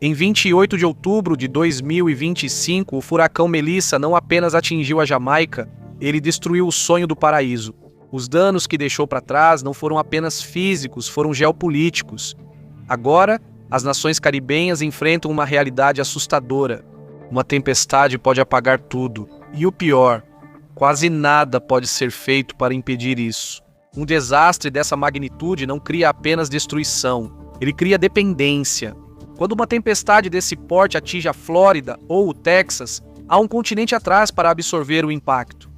Em 28 de outubro de 2025, o furacão Melissa não apenas atingiu a Jamaica, ele destruiu o sonho do paraíso. Os danos que deixou para trás não foram apenas físicos, foram geopolíticos. Agora, as nações caribenhas enfrentam uma realidade assustadora. Uma tempestade pode apagar tudo. E o pior, quase nada pode ser feito para impedir isso. Um desastre dessa magnitude não cria apenas destruição, ele cria dependência. Quando uma tempestade desse porte atinge a Flórida ou o Texas, há um continente atrás para absorver o impacto.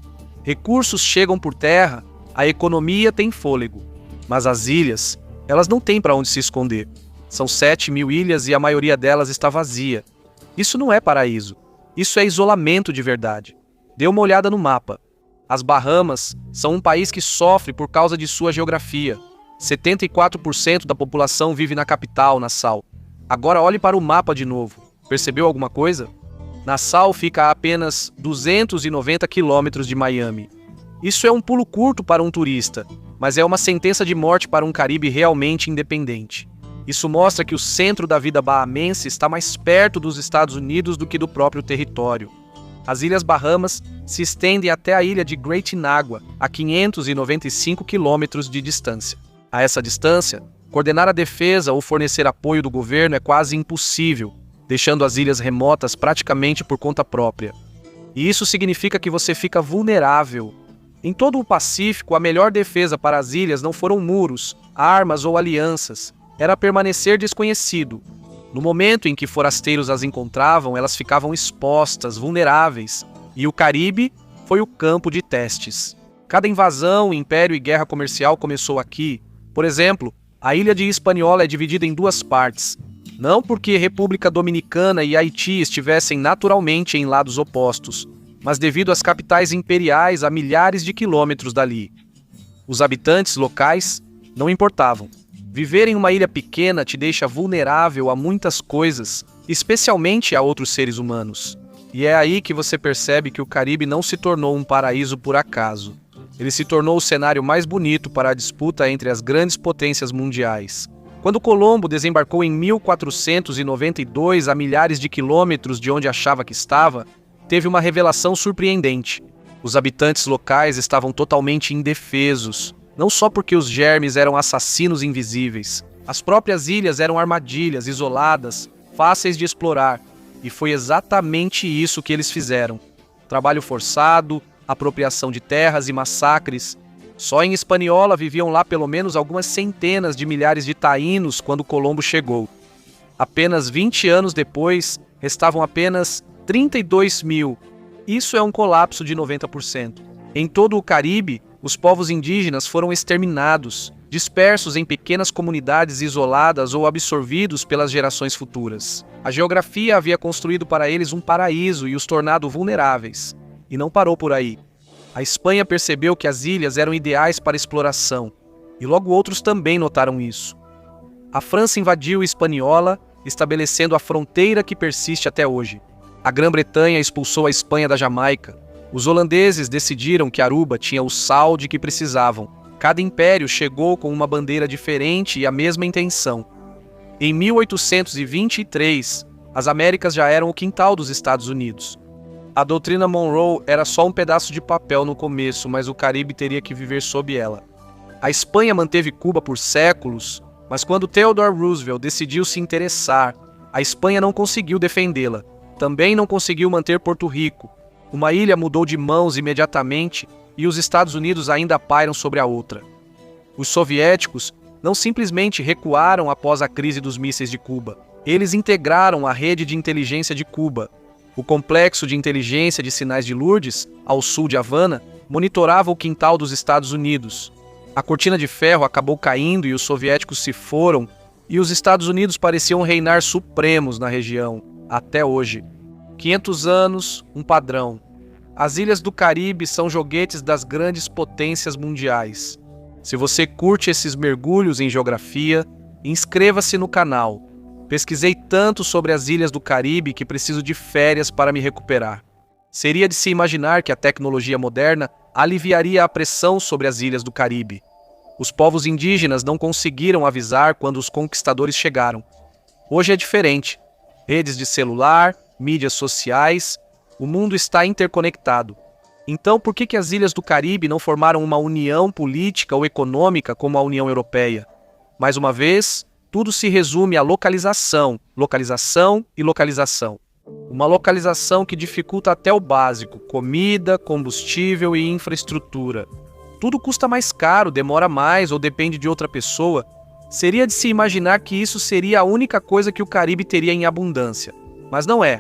Recursos chegam por terra, a economia tem fôlego. Mas as ilhas, elas não têm para onde se esconder. São 7.000 ilhas e a maioria delas está vazia. Isso não é paraíso. Isso é isolamento de verdade. Dê uma olhada no mapa. As Bahamas são um país que sofre por causa de sua geografia. 74% da população vive na capital, Nassau. Agora olhe para o mapa de novo. Percebeu alguma coisa? Nassau fica a apenas 290 quilômetros de Miami. Isso é um pulo curto para um turista, mas é uma sentença de morte para um Caribe realmente independente. Isso mostra que o centro da vida bahamense está mais perto dos Estados Unidos do que do próprio território. As Ilhas Bahamas se estendem até a ilha de Great Inagua, a 595 quilômetros de distância. A essa distância, coordenar a defesa ou fornecer apoio do governo é quase impossível, deixando as ilhas remotas praticamente por conta própria. E isso significa que você fica vulnerável. Em todo o Pacífico, a melhor defesa para as ilhas não foram muros, armas ou alianças, era permanecer desconhecido. No momento em que forasteiros as encontravam, elas ficavam expostas, vulneráveis, e o Caribe foi o campo de testes. Cada invasão, império e guerra comercial começou aqui. Por exemplo, a ilha de Hispaniola é dividida em duas partes. Não porque República Dominicana e Haiti estivessem naturalmente em lados opostos, mas devido às capitais imperiais a milhares de quilômetros dali. Os habitantes locais não importavam. Viver em uma ilha pequena te deixa vulnerável a muitas coisas, especialmente a outros seres humanos. E é aí que você percebe que o Caribe não se tornou um paraíso por acaso. Ele se tornou o cenário mais bonito para a disputa entre as grandes potências mundiais. Quando Colombo desembarcou em 1492 a milhares de quilômetros de onde achava que estava, teve uma revelação surpreendente. Os habitantes locais estavam totalmente indefesos, não só porque os germes eram assassinos invisíveis. As próprias ilhas eram armadilhas, isoladas, fáceis de explorar. E foi exatamente isso que eles fizeram. Trabalho forçado, apropriação de terras e massacres. Só em Hispaniola viviam lá pelo menos algumas centenas de milhares de taínos quando Colombo chegou. Apenas 20 anos depois, restavam apenas 32.000. Isso é um colapso de 90%. Em todo o Caribe, os povos indígenas foram exterminados, dispersos em pequenas comunidades isoladas ou absorvidos pelas gerações futuras. A geografia havia construído para eles um paraíso e os tornado vulneráveis. E não parou por aí. A Espanha percebeu que as ilhas eram ideais para exploração, e logo outros também notaram isso. A França invadiu Hispaniola, estabelecendo a fronteira que persiste até hoje. A Grã-Bretanha expulsou a Espanha da Jamaica. Os holandeses decidiram que Aruba tinha o sal de que precisavam. Cada império chegou com uma bandeira diferente e a mesma intenção. Em 1823, as Américas já eram o quintal dos Estados Unidos. A doutrina Monroe era só um pedaço de papel no começo, mas o Caribe teria que viver sob ela. A Espanha manteve Cuba por séculos, mas quando Theodore Roosevelt decidiu se interessar, a Espanha não conseguiu defendê-la. Também não conseguiu manter Porto Rico. Uma ilha mudou de mãos imediatamente e os Estados Unidos ainda pairam sobre a outra. Os soviéticos não simplesmente recuaram após a crise dos mísseis de Cuba. Eles integraram a rede de inteligência de Cuba. O complexo de inteligência de Sinais de Lourdes, ao sul de Havana, monitorava o quintal dos Estados Unidos. A cortina de ferro acabou caindo e os soviéticos se foram, e os Estados Unidos pareciam reinar supremos na região, até hoje. 500 anos, um padrão. As ilhas do Caribe são joguetes das grandes potências mundiais. Se você curte esses mergulhos em geografia, inscreva-se no canal. Pesquisei tanto sobre as ilhas do Caribe que preciso de férias para me recuperar. Seria de se imaginar que a tecnologia moderna aliviaria a pressão sobre as ilhas do Caribe. Os povos indígenas não conseguiram avisar quando os conquistadores chegaram. Hoje é diferente. Redes de celular, mídias sociais, o mundo está interconectado. Então, por que as ilhas do Caribe não formaram uma união política ou econômica como a União Europeia? Mais uma vez, tudo se resume à localização, localização e localização. Uma localização que dificulta até o básico: comida, combustível e infraestrutura. Tudo custa mais caro, demora mais ou depende de outra pessoa. Seria de se imaginar que isso seria a única coisa que o Caribe teria em abundância. Mas não é.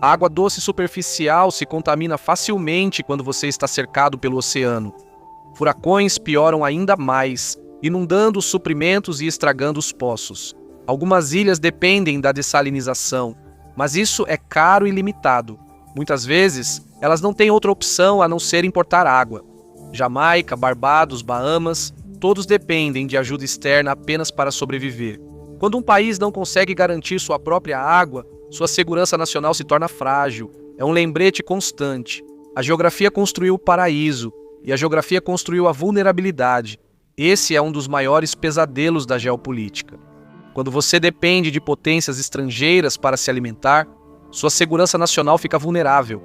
A água doce superficial se contamina facilmente quando você está cercado pelo oceano. Furacões pioram ainda mais, inundando os suprimentos e estragando os poços. Algumas ilhas dependem da dessalinização, mas isso é caro e limitado. Muitas vezes, elas não têm outra opção a não ser importar água. Jamaica, Barbados, Bahamas, todos dependem de ajuda externa apenas para sobreviver. Quando um país não consegue garantir sua própria água, sua segurança nacional se torna frágil. É um lembrete constante. A geografia construiu o paraíso e a geografia construiu a vulnerabilidade. Esse é um dos maiores pesadelos da geopolítica. Quando você depende de potências estrangeiras para se alimentar, sua segurança nacional fica vulnerável.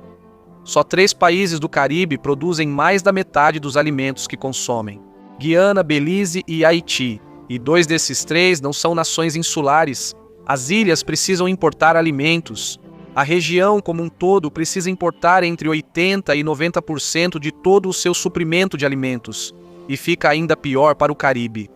Só 3 países do Caribe produzem mais da metade dos alimentos que consomem: Guiana, Belize e Haiti. E 2 desses 3 não são nações insulares. As ilhas precisam importar alimentos. A região como um todo precisa importar entre 80% e 90% de todo o seu suprimento de alimentos. E fica ainda pior para o Caribe.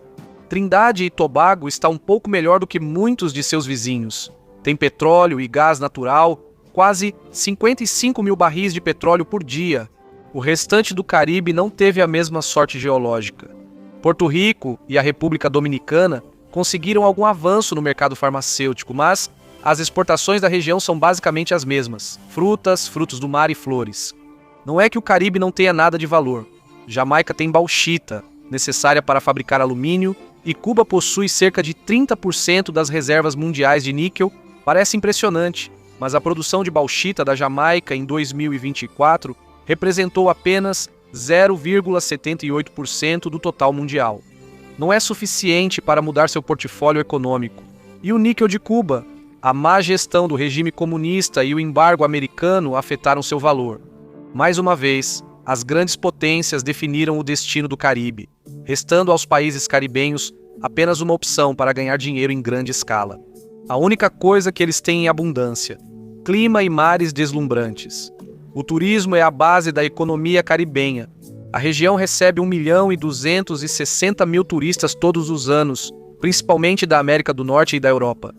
Trindade e Tobago está um pouco melhor do que muitos de seus vizinhos. Tem petróleo e gás natural, quase 55 mil barris de petróleo por dia. O restante do Caribe não teve a mesma sorte geológica. Porto Rico e a República Dominicana conseguiram algum avanço no mercado farmacêutico, mas as exportações da região são basicamente as mesmas: frutas, frutos do mar e flores. Não é que o Caribe não tenha nada de valor. Jamaica tem bauxita, necessária para fabricar alumínio, e Cuba possui cerca de 30% das reservas mundiais de níquel. Parece impressionante, mas a produção de bauxita da Jamaica em 2024 representou apenas 0,78% do total mundial. Não é suficiente para mudar seu portfólio econômico. E o níquel de Cuba? A má gestão do regime comunista e o embargo americano afetaram seu valor. Mais uma vez, as grandes potências definiram o destino do Caribe, restando aos países caribenhos apenas uma opção para ganhar dinheiro em grande escala. A única coisa que eles têm em abundância: clima e mares deslumbrantes. O turismo é a base da economia caribenha. A região recebe 1.260.000 turistas todos os anos, principalmente da América do Norte e da Europa.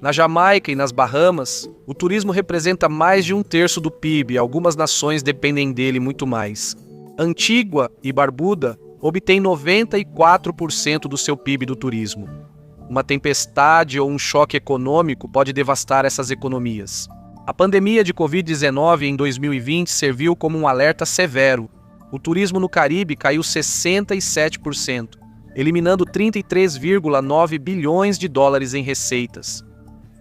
Na Jamaica e nas Bahamas, o turismo representa mais de 1/3 do PIB e algumas nações dependem dele muito mais. Antígua e Barbuda obtêm 94% do seu PIB do turismo. Uma tempestade ou um choque econômico pode devastar essas economias. A pandemia de Covid-19 em 2020 serviu como um alerta severo. O turismo no Caribe caiu 67%, eliminando 33,9 bilhões de dólares em receitas.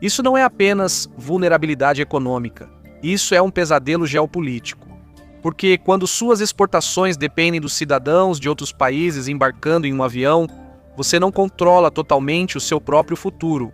Isso não é apenas vulnerabilidade econômica, isso é um pesadelo geopolítico. Porque quando suas exportações dependem dos cidadãos de outros países embarcando em um avião, você não controla totalmente o seu próprio futuro.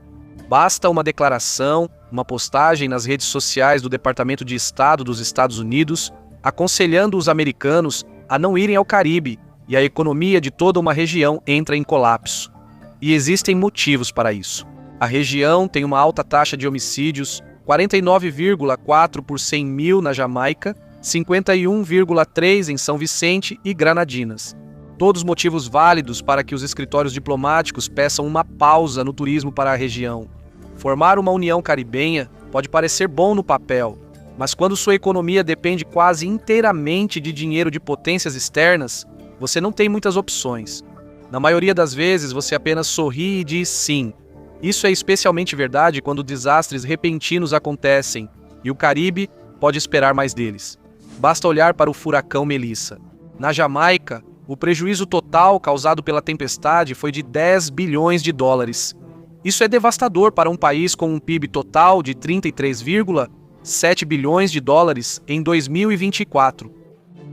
Basta uma declaração, uma postagem nas redes sociais do Departamento de Estado dos Estados Unidos, aconselhando os americanos a não irem ao Caribe, e a economia de toda uma região entra em colapso. E existem motivos para isso. A região tem uma alta taxa de homicídios, 49,4 por 100 mil na Jamaica, 51,3 em São Vicente e Granadinas. Todos motivos válidos para que os escritórios diplomáticos peçam uma pausa no turismo para a região. Formar uma união caribenha pode parecer bom no papel, mas quando sua economia depende quase inteiramente de dinheiro de potências externas, você não tem muitas opções. Na maioria das vezes, você apenas sorri e diz sim. Isso é especialmente verdade quando desastres repentinos acontecem, e o Caribe pode esperar mais deles. Basta olhar para o furacão Melissa. Na Jamaica, o prejuízo total causado pela tempestade foi de 10 bilhões de dólares. Isso é devastador para um país com um PIB total de 33,7 bilhões de dólares em 2024.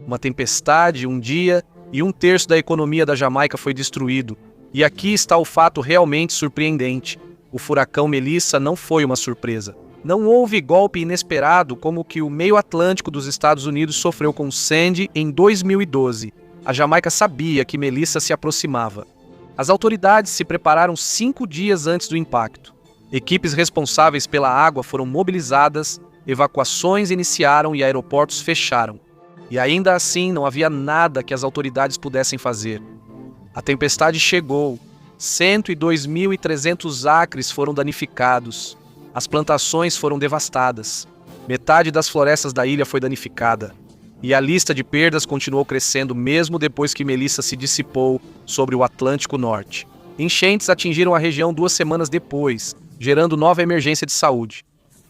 Uma tempestade, um dia, e 1/3 da economia da Jamaica foi destruído. E aqui está o fato realmente surpreendente. O furacão Melissa não foi uma surpresa. Não houve golpe inesperado como o que o meio Atlântico dos Estados Unidos sofreu com Sandy em 2012. A Jamaica sabia que Melissa se aproximava. As autoridades se prepararam 5 dias antes do impacto. Equipes responsáveis pela água foram mobilizadas, evacuações iniciaram e aeroportos fecharam. E ainda assim não havia nada que as autoridades pudessem fazer. A tempestade chegou. 102.300 acres foram danificados. As plantações foram devastadas. Metade das florestas da ilha foi danificada. E a lista de perdas continuou crescendo mesmo depois que Melissa se dissipou sobre o Atlântico Norte. Enchentes atingiram a região 2 semanas depois, gerando nova emergência de saúde.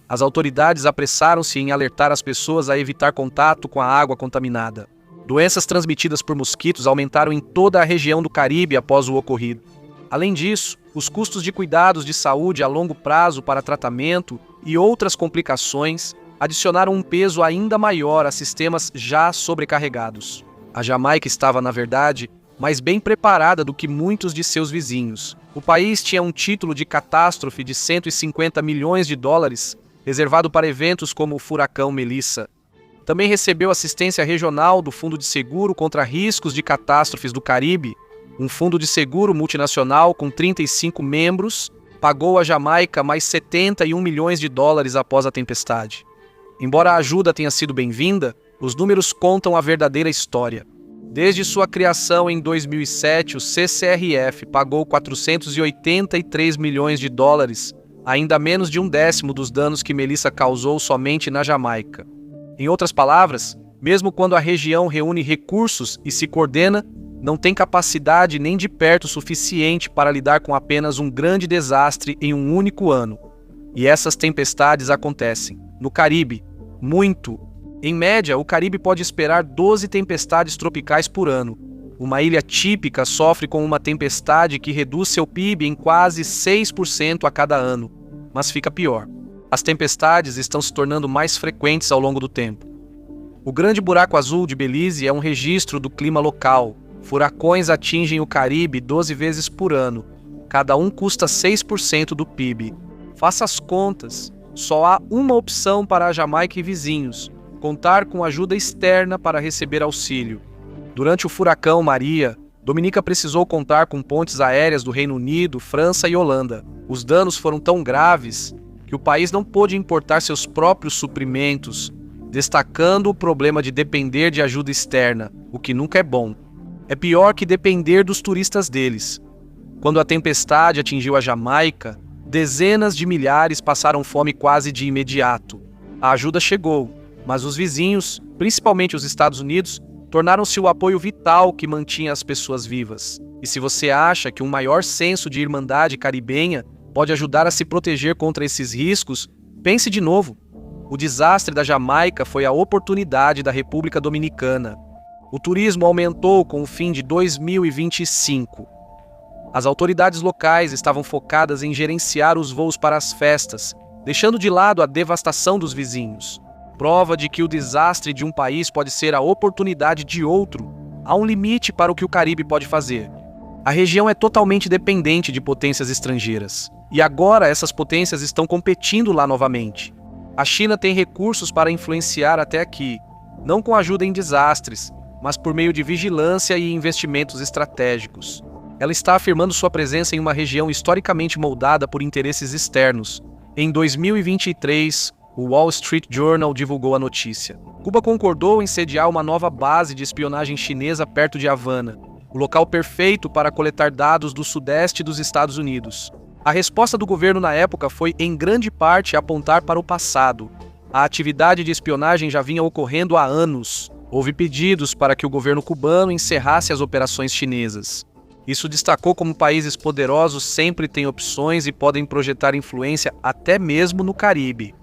As autoridades apressaram-se em alertar as pessoas a evitar contato com a água contaminada. Doenças transmitidas por mosquitos aumentaram em toda a região do Caribe após o ocorrido. Além disso, os custos de cuidados de saúde a longo prazo para tratamento e outras complicações adicionaram um peso ainda maior a sistemas já sobrecarregados. A Jamaica estava, na verdade, mais bem preparada do que muitos de seus vizinhos. O país tinha um título de catástrofe de 150 milhões de dólares, reservado para eventos como o furacão Melissa. Também recebeu assistência regional do Fundo de Seguro contra Riscos de Catástrofes do Caribe. Um fundo de seguro multinacional com 35 membros pagou à Jamaica mais 71 milhões de dólares após a tempestade. Embora a ajuda tenha sido bem-vinda, os números contam a verdadeira história. Desde sua criação em 2007, o CCRF pagou 483 milhões de dólares, ainda menos de 1/10 dos danos que Melissa causou somente na Jamaica. Em outras palavras, mesmo quando a região reúne recursos e se coordena, não tem capacidade nem de perto suficiente para lidar com apenas um grande desastre em um único ano. E essas tempestades acontecem. No Caribe, muito. Em média, o Caribe pode esperar 12 tempestades tropicais por ano. Uma ilha típica sofre com uma tempestade que reduz seu PIB em quase 6% a cada ano. Mas fica pior. As tempestades estão se tornando mais frequentes ao longo do tempo. O Grande Buraco Azul de Belize é um registro do clima local. Furacões atingem o Caribe 12 vezes por ano. Cada um custa 6% do PIB. Faça as contas. Só há uma opção para a Jamaica e vizinhos: contar com ajuda externa para receber auxílio. Durante o furacão Maria, Dominica precisou contar com pontes aéreas do Reino Unido, França e Holanda. Os danos foram tão graves que o país não pôde importar seus próprios suprimentos, destacando o problema de depender de ajuda externa, o que nunca é bom. É pior que depender dos turistas deles. Quando a tempestade atingiu a Jamaica, dezenas de milhares passaram fome quase de imediato. A ajuda chegou, mas os vizinhos, principalmente os Estados Unidos, tornaram-se o apoio vital que mantinha as pessoas vivas. E se você acha que um maior senso de irmandade caribenha pode ajudar a se proteger contra esses riscos, pense de novo. O desastre da Jamaica foi a oportunidade da República Dominicana. O turismo aumentou com o fim de 2025. As autoridades locais estavam focadas em gerenciar os voos para as festas, deixando de lado a devastação dos vizinhos. Prova de que o desastre de um país pode ser a oportunidade de outro. Há um limite para o que o Caribe pode fazer. A região é totalmente dependente de potências estrangeiras. E agora essas potências estão competindo lá novamente. A China tem recursos para influenciar até aqui, não com ajuda em desastres, mas por meio de vigilância e investimentos estratégicos. Ela está afirmando sua presença em uma região historicamente moldada por interesses externos. Em 2023, o Wall Street Journal divulgou a notícia. Cuba concordou em sediar uma nova base de espionagem chinesa perto de Havana, o local perfeito para coletar dados do sudeste dos Estados Unidos. A resposta do governo na época foi, em grande parte, apontar para o passado. A atividade de espionagem já vinha ocorrendo há anos. Houve pedidos para que o governo cubano encerrasse as operações chinesas. Isso destacou como países poderosos sempre têm opções e podem projetar influência até mesmo no Caribe.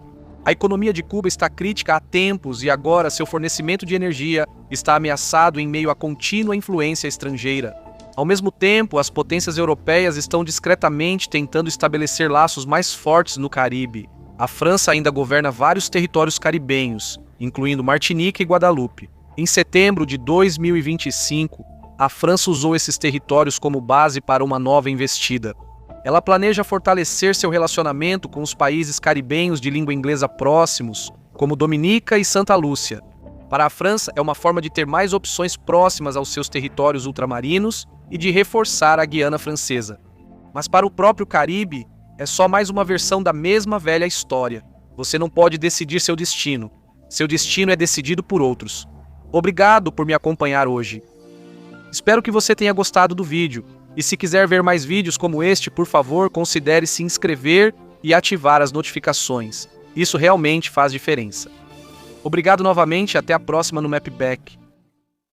A economia de Cuba está crítica há tempos e agora seu fornecimento de energia está ameaçado em meio à contínua influência estrangeira. Ao mesmo tempo, as potências europeias estão discretamente tentando estabelecer laços mais fortes no Caribe. A França ainda governa vários territórios caribenhos, incluindo Martinica e Guadalupe. Em setembro de 2025, a França usou esses territórios como base para uma nova investida. Ela planeja fortalecer seu relacionamento com os países caribenhos de língua inglesa próximos, como Dominica e Santa Lúcia. Para a França, é uma forma de ter mais opções próximas aos seus territórios ultramarinos e de reforçar a Guiana Francesa. Mas para o próprio Caribe, é só mais uma versão da mesma velha história. Você não pode decidir seu destino. Seu destino é decidido por outros. Obrigado por me acompanhar hoje. Espero que você tenha gostado do vídeo. E se quiser ver mais vídeos como este, por favor, considere se inscrever e ativar as notificações. Isso realmente faz diferença. Obrigado novamente e até a próxima no Mapback.